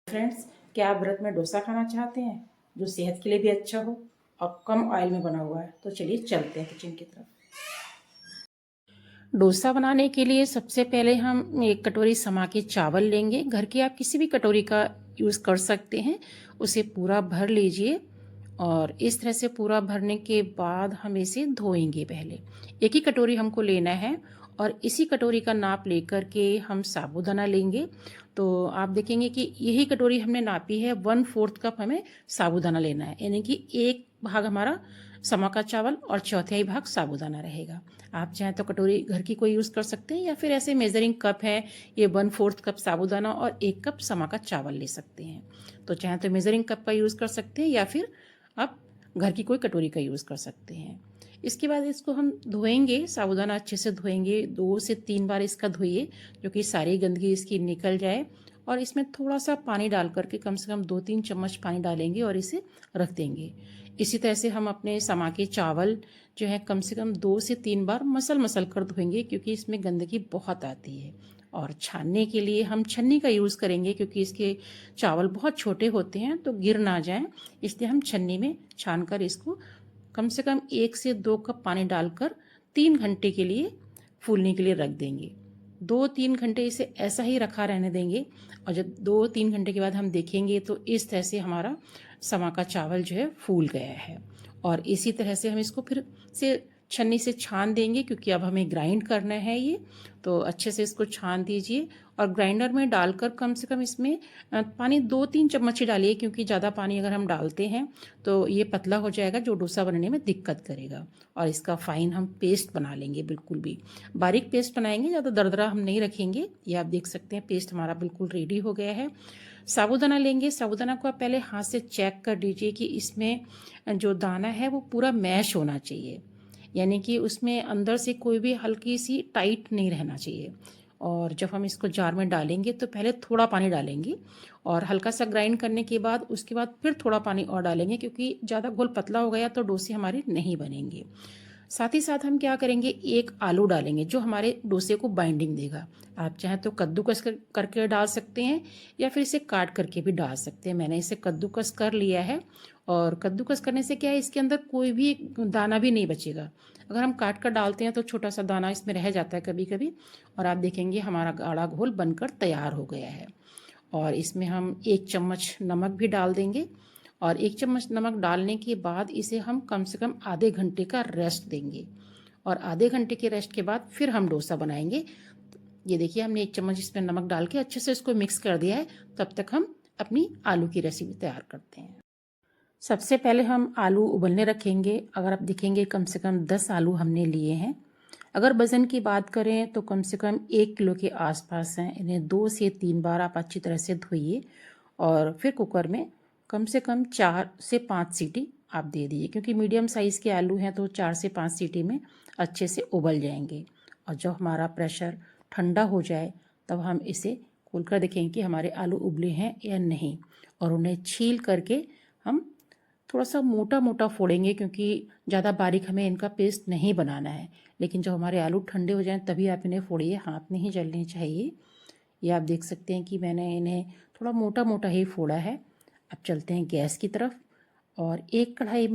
Friends, क्या आप व्रत में डोसा खाना चाहते हैं जो सेहत के लिए भी अच्छा हो और कम ऑयल में बना हुआ है? तो चलिए चलते हैं किचन की तरफ। डोसा बनाने के लिए सबसे पहले हम एक कटोरी समा के चावल लेंगे। घर की आप किसी भी कटोरी का यूज़ कर सकते हैं। उसे पूरा भर लीजिए और इस तरह से पूरा भरने के बाद हम इसे धोएंगे। पहले एक ही कटोरी हमको लेना है और इसी कटोरी का नाप लेकर के हम साबूदाना लेंगे। तो आप देखेंगे कि यही कटोरी हमने नापी है, 1/4 कप हमें साबूदाना लेना है, यानी कि एक भाग हमारा समा का चावल और चौथाई भाग साबूदाना रहेगा। आप चाहें तो कटोरी घर की कोई यूज़ कर सकते हैं या फिर ऐसे मेजरिंग कप है, ये 1/4 कप साबूदाना और 1 कप समा का चावल ले सकते हैं। तो चाहें तो मेजरिंग कप का यूज़ कर सकते हैं या फिर आप घर की कोई कटोरी का यूज़ कर सकते हैं। इसके बाद इसको हम धोएंगे, साबूदाना अच्छे से धोएंगे, 2 से 3 बार इसका धोइए जो कि सारी गंदगी इसकी निकल जाए। और इसमें थोड़ा सा पानी डाल करके कम से कम 2-3 चम्मच पानी डालेंगे और इसे रख देंगे। इसी तरह से हम अपने समा के चावल जो है कम से कम 2 से 3 बार मसल कर धोएंगे, क्योंकि इसमें गंदगी बहुत आती है। और छानने के लिए हम छन्नी का यूज़ करेंगे, क्योंकि इसके चावल बहुत छोटे होते हैं तो गिर ना जाएं, इसलिए हम छन्नी में छान कर इसको कम से कम 1 से 2 कप पानी डालकर 3 घंटे के लिए फूलने के लिए रख देंगे। 2-3 घंटे इसे ऐसा ही रखा रहने देंगे और जब 2-3 घंटे के बाद हम देखेंगे तो इस तरह से हमारा समा का चावल जो है फूल गया है। और इसी तरह से हम इसको फिर से छन्नी से छान देंगे, क्योंकि अब हमें ग्राइंड करना है ये। तो अच्छे से इसको छान दीजिए और ग्राइंडर में डालकर कम से कम इसमें पानी 2-3 चम्मच ही डालिए, क्योंकि ज़्यादा पानी अगर हम डालते हैं तो ये पतला हो जाएगा जो डोसा बनने में दिक्कत करेगा। और इसका फाइन हम पेस्ट बना लेंगे, बिल्कुल भी बारीक पेस्ट बनाएंगे, ज़्यादा दरदरा हम नहीं रखेंगे। ये आप देख सकते हैं पेस्ट हमारा बिल्कुल रेडी हो गया है। साबूदाना लेंगे, साबूदाना को आप पहले हाथ से चेक कर लीजिए कि इसमें जो दाना है वो पूरा मैश होना चाहिए, यानी कि उसमें अंदर से कोई भी हल्की सी टाइट नहीं रहना चाहिए। और जब हम इसको जार में डालेंगे तो पहले थोड़ा पानी डालेंगे और हल्का सा ग्राइंड करने के बाद उसके बाद फिर थोड़ा पानी और डालेंगे, क्योंकि ज़्यादा घोल पतला हो गया तो डोसे हमारे नहीं बनेंगे। साथ ही साथ हम क्या करेंगे, एक आलू डालेंगे जो हमारे डोसे को बाइंडिंग देगा। आप चाहें तो कद्दूकस करके डाल सकते हैं या फिर इसे काट करके भी डाल सकते हैं। मैंने इसे कद्दूकस कर लिया है और कद्दूकस करने से क्या है, इसके अंदर कोई भी दाना भी नहीं बचेगा। अगर हम काट कर डालते हैं तो छोटा सा दाना इसमें रह जाता है कभी कभी। और आप देखेंगे हमारा गाढ़ा घोल बनकर तैयार हो गया है। और इसमें हम 1 चम्मच नमक भी डाल देंगे और 1 चम्मच नमक डालने के बाद इसे हम कम से कम आधे घंटे का रेस्ट देंगे। और आधे घंटे के रेस्ट के बाद फिर हम डोसा बनाएंगे। ये देखिए हमने 1 चम्मच इसमें नमक डाल के अच्छे से इसको मिक्स कर दिया है। तब तक हम अपनी आलू की रेसिपी तैयार करते हैं। सबसे पहले हम आलू उबलने रखेंगे। अगर आप देखेंगे कम से कम 10 आलू हमने लिए हैं। अगर वज़न की बात करें तो कम से कम 1 किलो के आसपास हैं। इन्हें 2 से 3 बार आप अच्छी तरह से धोइए और फिर कुकर में कम से कम 4 से 5 सीटी आप दे दीजिए, क्योंकि मीडियम साइज़ के आलू हैं तो 4 से 5 सीटी में अच्छे से उबल जाएंगे। और जब हमारा प्रेशर ठंडा हो जाए तब हम इसे खोलकर देखेंगे कि हमारे आलू उबले हैं या नहीं, और उन्हें छील करके हम थोड़ा सा मोटा मोटा फोड़ेंगे, क्योंकि ज़्यादा बारीक हमें इनका पेस्ट नहीं बनाना है। लेकिन जब हमारे आलू ठंडे हो जाएं तभी आप इन्हें फोड़िए, हाथ नहीं जलने चाहिए। ये आप देख सकते हैं कि मैंने इन्हें थोड़ा मोटा मोटा ही फोड़ा है। अब चलते हैं गैस की तरफ और एक कढ़ाई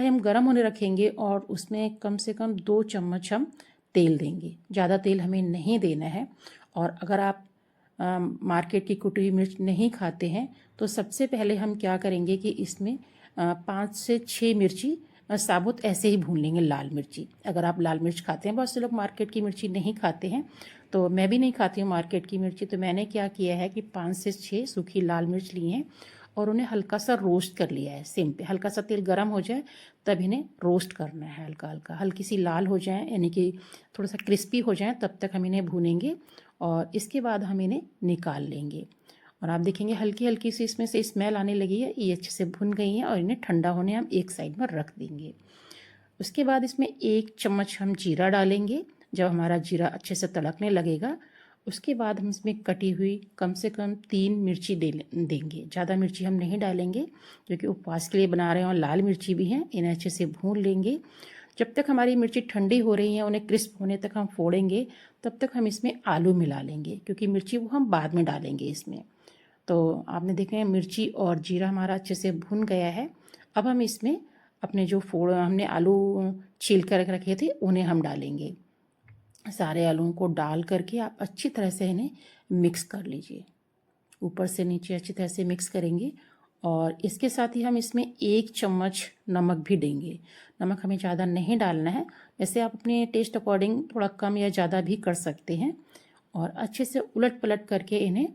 हम गरम होने रखेंगे और उसमें कम से कम 2 चम्मच हम तेल देंगे। ज़्यादा तेल हमें नहीं देना है। और अगर आप मार्केट की कुटी हुई मिर्च नहीं खाते हैं तो सबसे पहले हम क्या करेंगे कि इसमें 5 से 6 मिर्ची साबुत ऐसे ही भून लेंगे, लाल मिर्ची। अगर आप लाल मिर्च खाते हैं, बहुत से लोग मार्केट की मिर्ची नहीं खाते हैं, तो मैं भी नहीं खाती हूँ मार्केट की मिर्ची। तो मैंने क्या किया है कि 5 से 6 सूखी लाल मिर्च ली हैं और उन्हें हल्का सा रोस्ट कर लिया है सिम पे। हल्का सा तेल गर्म हो जाए तब इन्हें रोस्ट करना है, हल्का हल्का, हल्की सी लाल हो जाए, यानी कि थोड़ा सा क्रिस्पी हो जाए, तब तक हम इन्हें भूनेंगे। और इसके बाद हम इन्हें निकाल लेंगे और आप देखेंगे हल्की हल्की सी इसमें से स्मेल आने लगी है। ये अच्छे से भुन गई हैं और इन्हें ठंडा होने हम एक साइड में रख देंगे। उसके बाद इसमें 1 चम्मच हम जीरा डालेंगे। जब हमारा जीरा अच्छे से तड़कने लगेगा उसके बाद हम इसमें कटी हुई कम से कम 3 मिर्ची देंगे। ज़्यादा मिर्ची हम नहीं डालेंगे क्योंकि उपवास के लिए बना रहे हैं और लाल मिर्ची भी हैं। इन्हें अच्छे से भून लेंगे। जब तक हमारी मिर्ची ठंडी हो रही हैं, उन्हें क्रिस्प होने तक हम फोड़ेंगे, तब तक हम इसमें आलू मिला लेंगे, क्योंकि मिर्ची वो हम बाद में डालेंगे इसमें। तो आपने देखे हैं मिर्ची और जीरा हमारा अच्छे से भुन गया है। अब हम इसमें अपने जो हमने आलू छील कर रखे थे उन्हें हम डालेंगे। सारे आलूओं को डाल करके आप अच्छी तरह से इन्हें मिक्स कर लीजिए, ऊपर से नीचे अच्छी तरह से मिक्स करेंगे। और इसके साथ ही हम इसमें 1 चम्मच नमक भी देंगे। नमक हमें ज़्यादा नहीं डालना है, वैसे आप अपने टेस्ट अकॉर्डिंग थोड़ा कम या ज़्यादा भी कर सकते हैं। और अच्छे से उलट पलट करके इन्हें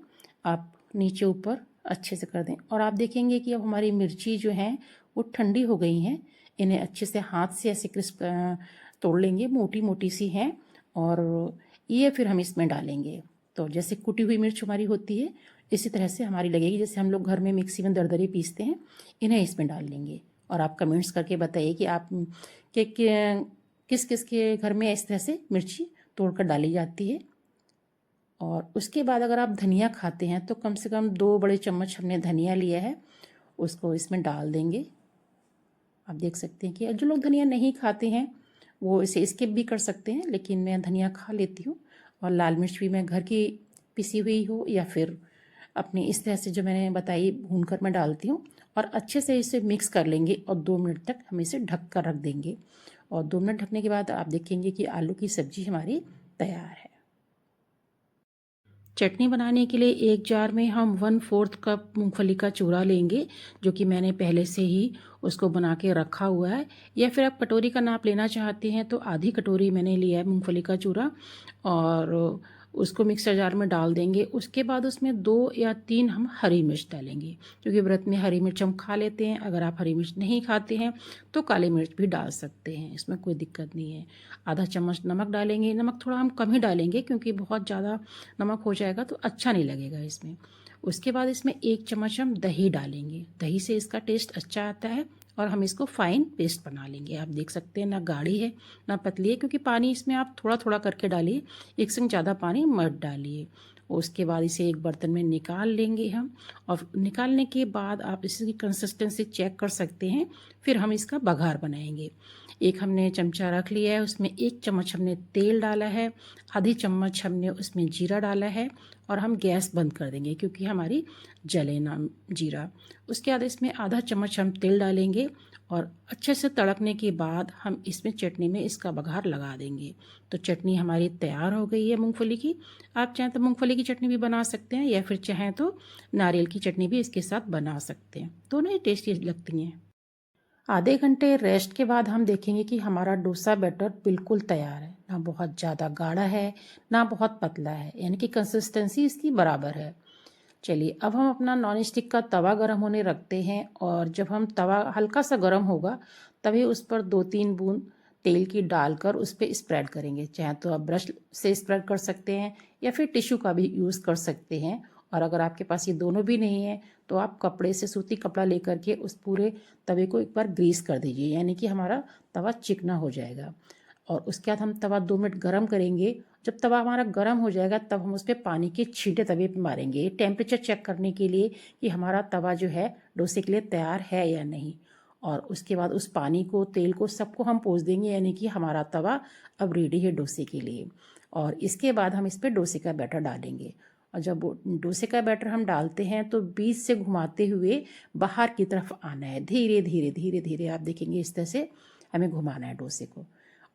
आप नीचे ऊपर अच्छे से कर दें। और आप देखेंगे कि अब हमारी मिर्ची जो हैं वो ठंडी हो गई हैं। इन्हें अच्छे से हाथ से ऐसे क्रिस्प तोड़ लेंगे, मोटी मोटी सी हैं, और ये फिर हम इसमें डालेंगे। तो जैसे कुटी हुई मिर्च हमारी होती है इसी तरह से हमारी लगेगी, जैसे हम लोग घर में मिक्सी में दरदरी पीसते हैं, इन्हें इसमें डाल लेंगे। और आप कमेंट्स करके बताइए कि आप किस किस के घर में इस तरह से मिर्ची तोड़कर डाली जाती है। और उसके बाद अगर आप धनिया खाते हैं तो कम से कम 2 बड़े चम्मच हमने धनिया लिया है, उसको इसमें डाल देंगे। आप देख सकते हैं कि जो लोग धनिया नहीं खाते हैं वो इसे स्किप भी कर सकते हैं, लेकिन मैं धनिया खा लेती हूँ। और लाल मिर्च भी मैं घर की पिसी हुई हो या फिर अपनी इस तरह से जो मैंने बताई भून कर मैं डालती हूँ। और अच्छे से इसे मिक्स कर लेंगे और 2 मिनट तक हम इसे ढक कर रख देंगे। और 2 मिनट ढकने के बाद आप देखेंगे कि आलू की सब्जी हमारी तैयार है। चटनी बनाने के लिए एक जार में हम 1/4 कप मूंगफली का चूरा लेंगे, जो कि मैंने पहले से ही उसको बना के रखा हुआ है। या फिर आप कटोरी का नाप लेना चाहते हैं तो आधी कटोरी मैंने लिया है मूंगफली का चूरा, और उसको मिक्सर जार में डाल देंगे। उसके बाद उसमें 2 या 3 हम हरी मिर्च डालेंगे, क्योंकि व्रत में हरी मिर्च हम खा लेते हैं। अगर आप हरी मिर्च नहीं खाते हैं तो काली मिर्च भी डाल सकते हैं, इसमें कोई दिक्कत नहीं है। आधा चम्मच नमक डालेंगे। नमक थोड़ा हम कम ही डालेंगे क्योंकि बहुत ज़्यादा नमक हो जाएगा तो अच्छा नहीं लगेगा इसमें। उसके बाद इसमें 1 चम्मच हम दही डालेंगे, दही से इसका टेस्ट अच्छा आता है। और हम इसको फाइन पेस्ट बना लेंगे। आप देख सकते हैं ना गाढ़ी है ना पतली है, क्योंकि पानी इसमें आप थोड़ा थोड़ा करके डालिए, एक संग ज़्यादा पानी मत डालिए। उसके बाद इसे एक बर्तन में निकाल लेंगे हम। और निकालने के बाद आप इसकी कंसिस्टेंसी चेक कर सकते हैं। फिर हम इसका बघार बनाएंगे। एक हमने चमचा रख लिया है, उसमें 1 चम्मच हमने तेल डाला है, आधी चम्मच हमने उसमें जीरा डाला है। और हम गैस बंद कर देंगे क्योंकि हमारी जले ना जीरा। उसके बाद इसमें आधा चम्मच हम तेल डालेंगे और अच्छे से तड़कने के बाद हम इसमें चटनी में इसका बघार लगा देंगे। तो चटनी हमारी तैयार हो गई है मूंगफली की। आप चाहें तो मूंगफली की चटनी भी बना सकते हैं, या फिर चाहें तो नारियल की चटनी भी इसके साथ बना सकते हैं, दोनों ही टेस्टी लगती हैं। आधे घंटे रेस्ट के बाद हम देखेंगे कि हमारा डोसा बैटर बिल्कुल तैयार है, ना बहुत ज़्यादा गाढ़ा है ना बहुत पतला है, यानी कि कंसिस्टेंसी इसकी बराबर है। चलिए अब हम अपना नॉन स्टिक का तवा गर्म होने रखते हैं, और जब हम तवा हल्का सा गर्म होगा तभी उस पर 2-3 बूंद तेल की डालकर उस पर स्प्रेड करेंगे। चाहे तो आप ब्रश से स्प्रेड कर सकते हैं या फिर टिश्यू का भी यूज़ कर सकते हैं। और अगर आपके पास ये दोनों भी नहीं है तो आप कपड़े से, सूती कपड़ा लेकर के उस पूरे तवे को एक बार ग्रीस कर दीजिए, यानी कि हमारा तवा चिकना हो जाएगा। और उसके बाद हम तवा 2 मिनट गरम करेंगे। जब तवा हमारा गरम हो जाएगा तब हम उस पर पानी के छींटे तवे पे मारेंगे, टेम्परेचर चेक करने के लिए कि हमारा तवा जो है डोसे के लिए तैयार है या नहीं। और उसके बाद उस पानी को, तेल को, सबको हम पोंछ देंगे, यानी कि हमारा तवा अब रेडी है डोसे के लिए। और इसके बाद हम इस पर डोसे का बैटर डालेंगे। और जब डोसे का बैटर हम डालते हैं तो बीच से घुमाते हुए बाहर की तरफ आना है, धीरे धीरे धीरे धीरे। आप देखेंगे इस तरह से हमें घुमाना है डोसे को।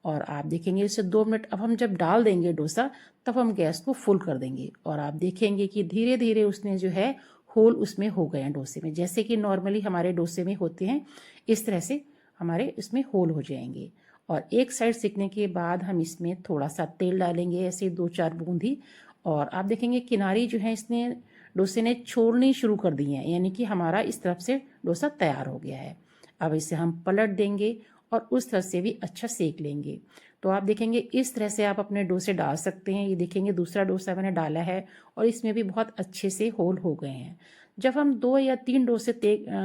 और आप देखेंगे इसे 2 मिनट अब हम जब डाल देंगे डोसा, तब हम गैस को फुल कर देंगे। और आप देखेंगे कि धीरे धीरे उसने जो है होल उसमें हो गए हैं डोसे में, जैसे कि नॉर्मली हमारे डोसे में होते हैं, इस तरह से हमारे इसमें होल हो जाएंगे। और एक साइड सिकने के बाद हम इसमें थोड़ा सा तेल डालेंगे, ऐसे 2-4 बूंद ही। और आप देखेंगे किनारी जो है इसने डोसे ने छोड़नी शुरू कर दी है, यानी कि हमारा इस तरफ से डोसा तैयार हो गया है। अब इसे हम पलट देंगे और उस तरह से भी अच्छा सेक लेंगे। तो आप देखेंगे इस तरह से आप अपने डोसे डाल सकते हैं। ये देखेंगे दूसरा डोसा मैंने डाला है और इसमें भी बहुत अच्छे से होल हो गए हैं। जब हम 2 या 3 डोसे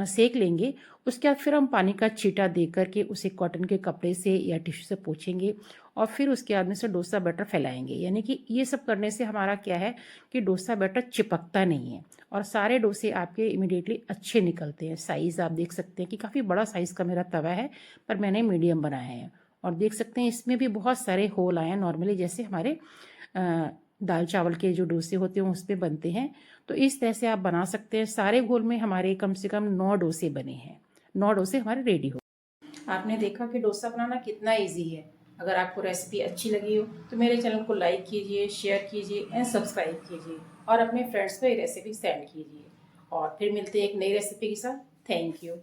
सेक लेंगे, उसके बाद फिर हम पानी का छींटा दे करके उसे कॉटन के कपड़े से या टिश्यू से पोंछेंगे। और फिर उसके बाद में से डोसा बैटर फैलाएंगे, यानी कि ये सब करने से हमारा क्या है कि डोसा बैटर चिपकता नहीं है और सारे डोसे आपके इमिडिएटली अच्छे निकलते हैं। साइज़ आप देख सकते हैं कि काफ़ी बड़ा साइज़ का मेरा तवा है, पर मैंने मीडियम बनाया है। और देख सकते हैं इसमें भी बहुत सारे होल आए हैं, नॉर्मली जैसे हमारे दाल चावल के जो डोसे होते हैं उस पर बनते हैं। तो इस तरह से आप बना सकते हैं। सारे घोल में हमारे कम से कम 9 डोसे बने हैं। 9 डोसे हमारे रेडी हो। आपने देखा कि डोसा बनाना कितना इजी है। अगर आपको रेसिपी अच्छी लगी हो तो मेरे चैनल को लाइक कीजिए, शेयर कीजिए एंड सब्सक्राइब कीजिए और अपने फ्रेंड्स को ये रेसिपी सेंड कीजिए। और फिर मिलते हैं एक नई रेसिपी के साथ। Thank you.